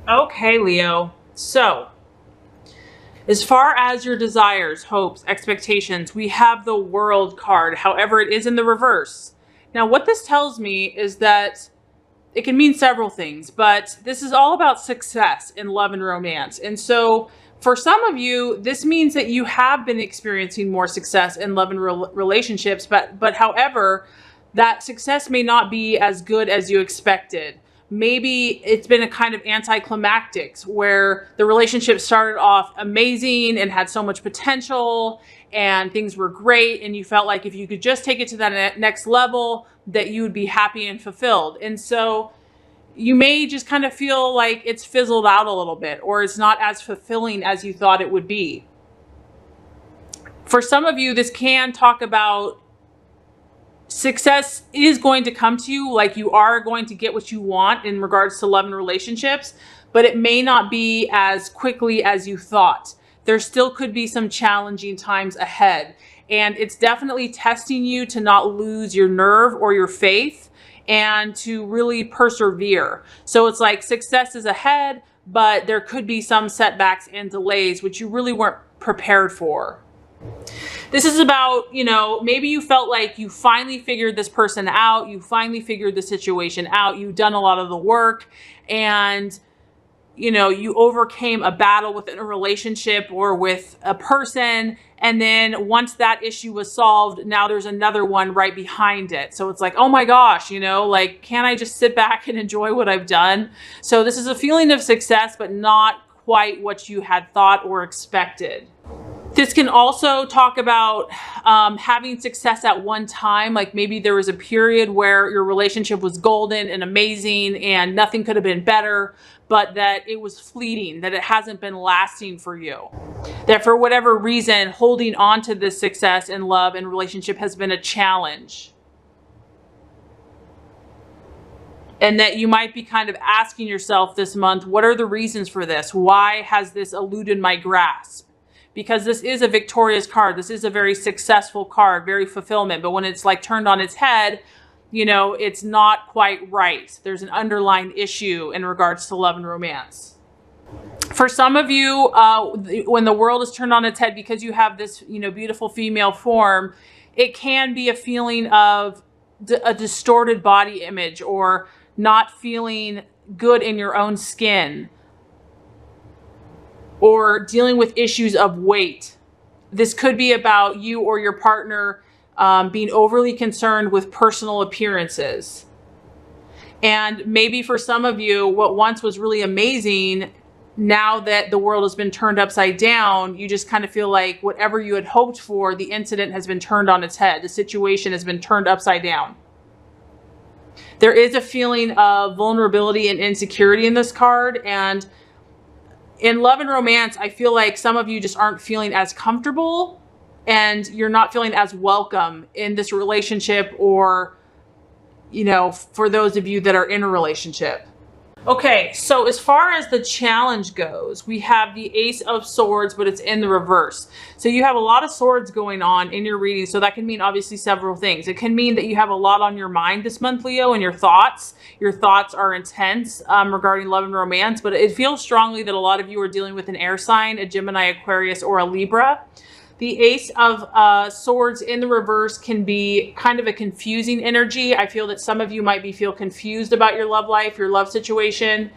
Okay, Leo. So, as far as your desires, hopes, expectations, we have the World card. However, it is in the reverse. Now, what this tells me is that it can mean several things, but this is all about success in love and romance. And so, for some of you, this means that you have been experiencing more success in love and relationships, but however, that success may not be as good as you expected. Maybe it's been a kind of anticlimactic where the relationship started off amazing and had so much potential and things were great, and you felt like if you could just take it to that next level, that you would be happy and fulfilled. And so you may just kind of feel like it's fizzled out a little bit, or it's not as fulfilling as you thought it would be. For some of you, this can talk about success is going to come to you, like you are going to get what you want in regards to love and relationships, but it may not be as quickly as you thought. There still could be some challenging times ahead, and it's definitely testing you to not lose your nerve or your faith and to really persevere. So it's like success is ahead, but there could be some setbacks and delays which you really weren't prepared for. This is about, maybe you felt like you finally figured this person out, you finally figured the situation out, you've done a lot of the work, and you overcame a battle within a relationship or with a person, and then once that issue was solved, now there's another one right behind it. So it's like, oh my gosh, like, can't I just sit back and enjoy what I've done? So this is a feeling of success, but not quite what you had thought or expected. This can also talk about having success at one time. Like maybe there was a period where your relationship was golden and amazing and nothing could have been better, but that it was fleeting, that it hasn't been lasting for you. That for whatever reason, holding on to this success in love and relationship has been a challenge. And that you might be kind of asking yourself this month, what are the reasons for this? Why has this eluded my grasp? Because this is a victorious card. This is a very successful card, very fulfillment. But when it's like turned on its head, it's not quite right. There's an underlying issue in regards to love and romance. For some of you, when the world is turned on its head because you have this, beautiful female form, it can be a feeling of a distorted body image or not feeling good in your own skin, or dealing with issues of weight. This could be about you or your partner being overly concerned with personal appearances. And maybe for some of you, what once was really amazing, now that the world has been turned upside down, you just kind of feel like whatever you had hoped for, the incident has been turned on its head. The situation has been turned upside down. There is a feeling of vulnerability and insecurity in this card, and in love and romance, I feel like some of you just aren't feeling as comfortable and you're not feeling as welcome in this relationship, or, for those of you that are in a relationship. Okay, so as far as the challenge goes, we have the Ace of Swords, but it's in the reverse. So you have a lot of swords going on in your reading. So that can mean obviously several things. It can mean that you have a lot on your mind this month, Leo, and your thoughts. Your thoughts are intense regarding love and romance, but it feels strongly that a lot of you are dealing with an air sign, a Gemini, Aquarius, or a Libra. The Ace of Swords in the reverse can be kind of a confusing energy. I feel that some of you might feel confused about your love life, your love situation.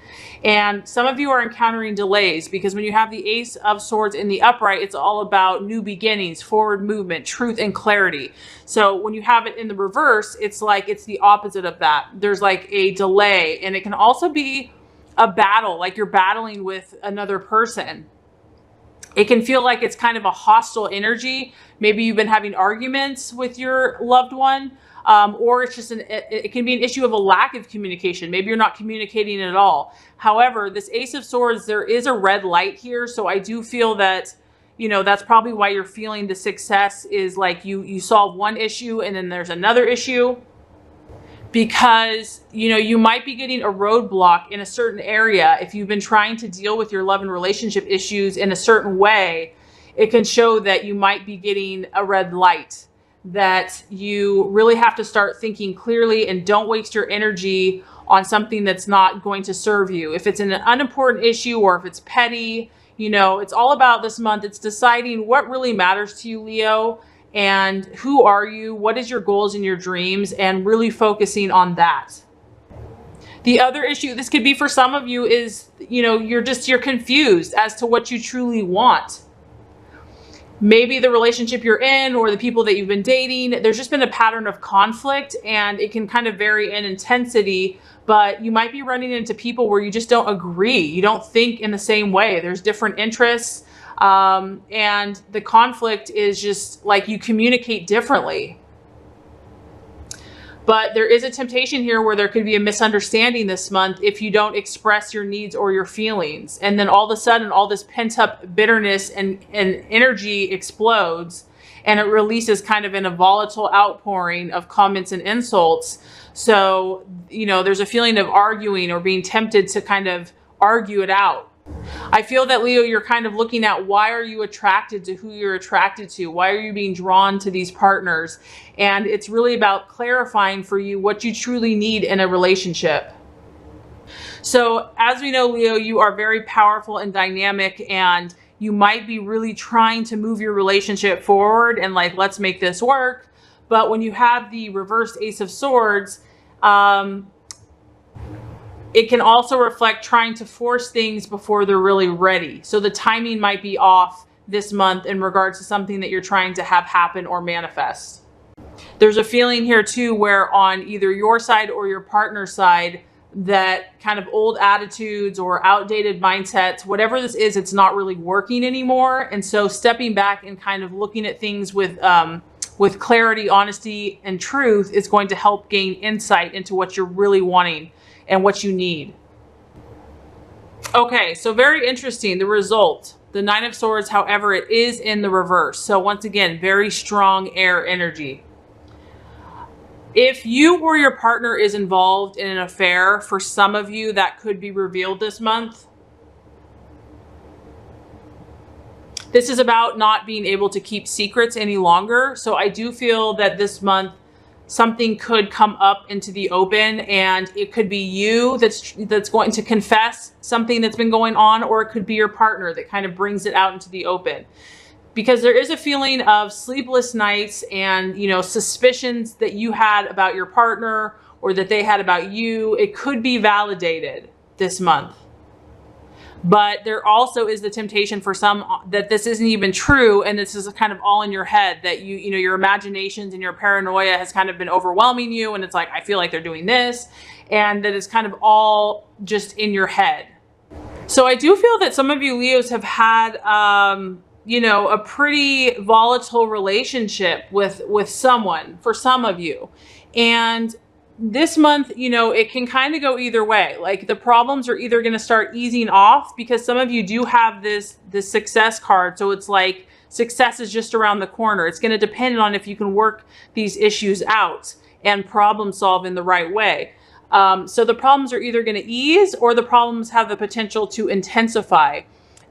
And some of you are encountering delays, because when you have the Ace of Swords in the upright, it's all about new beginnings, forward movement, truth, and clarity. So when you have it in the reverse, it's like it's the opposite of that. There's like a delay, and it can also be a battle, like you're battling with another person. It can feel like it's kind of a hostile energy. Maybe you've been having arguments with your loved one, or it's just it can be an issue of a lack of communication. Maybe you're not communicating at all. However, this Ace of Swords, there is a red light here. So I do feel that, that's probably why you're feeling the success is like you solve one issue and then there's another issue. Because, you might be getting a roadblock in a certain area. If you've been trying to deal with your love and relationship issues in a certain way, it can show that you might be getting a red light, that you really have to start thinking clearly and don't waste your energy on something that's not going to serve you. If it's an unimportant issue or if it's petty, you know, it's all about this month. It's deciding what really matters to you, Leo, and who are you? What is your goals and your dreams, and really focusing on that. The other issue, this could be for some of you, is, you know, you're confused as to what you truly want. Maybe the relationship you're in or the people that you've been dating, there's just been a pattern of conflict, and it can kind of vary in intensity, but you might be running into people where you just don't agree. You don't think in the same way. There's different interests, and the conflict is just like you communicate differently. But there is a temptation here where there could be a misunderstanding this month if you don't express your needs or your feelings. And then all of a sudden, all this pent up bitterness and energy explodes, and it releases kind of in a volatile outpouring of comments and insults. So, you know, there's a feeling of arguing or being tempted to kind of argue it out. I feel that, Leo, you're kind of looking at why are you attracted to who you're attracted to? Why are you being drawn to these partners? And it's really about clarifying for you what you truly need in a relationship. So as we know, Leo, you are very powerful and dynamic, and you might be really trying to move your relationship forward and like, let's make this work. But when you have the reversed Ace of Swords, it can also reflect trying to force things before they're really ready. So the timing might be off this month in regards to something that you're trying to have happen or manifest. There's a feeling here too where on either your side or your partner's side, that kind of old attitudes or outdated mindsets, whatever this is, it's not really working anymore. And so stepping back and kind of looking at things with clarity, honesty, and truth is going to help gain insight into what you're really wanting and what you need. Okay, so very interesting, the result. The Nine of Swords, however, it is in the reverse. So once again, very strong air energy. If you or your partner is involved in an affair, for some of you, that could be revealed this month. This is about not being able to keep secrets any longer. So I do feel that this month, something could come up into the open, and it could be you that's going to confess something that's been going on, or it could be your partner that kind of brings it out into the open. Because there is a feeling of sleepless nights and, you know, suspicions that you had about your partner or that they had about you. It could be validated this month. But there also is the temptation for some that this isn't even true, and this is kind of all in your head, that you know, your imaginations and your paranoia has kind of been overwhelming you, and it's like, I feel like they're doing this, and that it's kind of all just in your head. So I do feel that some of you Leos have had you know, a pretty volatile relationship with someone, for some of you. And this month, you know, it can kind of go either way. Like the problems are either going to start easing off, because some of you do have this success card. So it's like success is just around the corner. It's going to depend on if you can work these issues out and problem solve in the right way. So the problems are either going to ease, or the problems have the potential to intensify.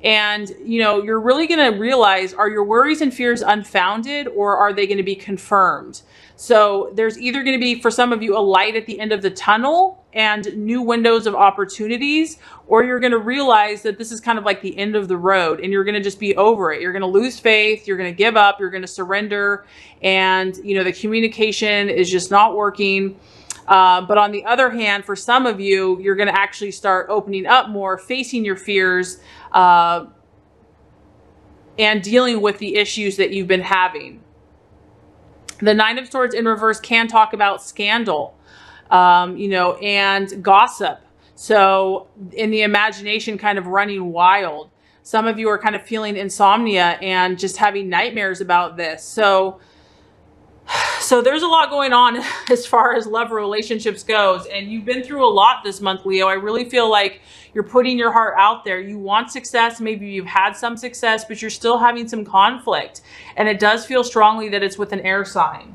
And, you know, you're really going to realize, are your worries and fears unfounded, or are they going to be confirmed? So there's either going to be, for some of you, a light at the end of the tunnel and new windows of opportunities, or you're going to realize that this is kind of like the end of the road, and you're going to just be over it. You're going to lose faith. You're going to give up. You're going to surrender. And, you know, the communication is just not working. But on the other hand, for some of you, you're going to actually start opening up more, facing your fears, and dealing with the issues that you've been having. The Nine of Swords in reverse can talk about scandal, you know, and gossip. So in the imagination, kind of running wild. Some of you are kind of feeling insomnia and just having nightmares about this. So there's a lot going on as far as love relationships goes, and you've been through a lot this month, Leo. I really feel like you're putting your heart out there. You want success. Maybe you've had some success, but you're still having some conflict, and it does feel strongly that it's with an air sign.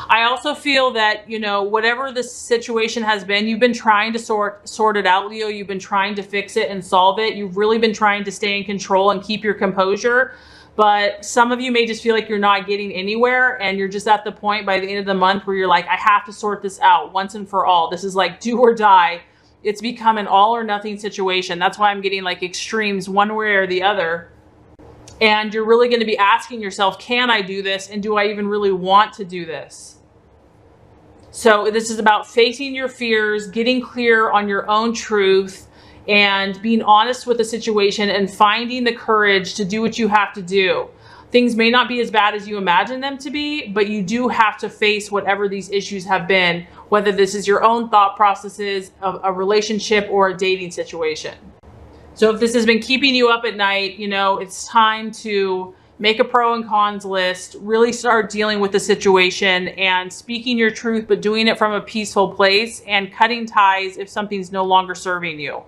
I also feel that, you know, whatever the situation has been, you've been trying to sort it out, Leo. You've been trying to fix it and solve it. You've really been trying to stay in control and keep your composure. But some of you may just feel like you're not getting anywhere, and you're just at the point by the end of the month where you're like, I have to sort this out once and for all. This is like do or die. It's become an all or nothing situation. That's why I'm getting like extremes one way or the other. And you're really going to be asking yourself, can I do this? And do I even really want to do this? So this is about facing your fears, getting clear on your own truth, and being honest with the situation and finding the courage to do what you have to do. Things may not be as bad as you imagine them to be, but you do have to face whatever these issues have been, whether this is your own thought processes, a relationship, or a dating situation. So if this has been keeping you up at night, it's time to make a pro and cons list, really start dealing with the situation and speaking your truth, but doing it from a peaceful place and cutting ties if something's no longer serving you.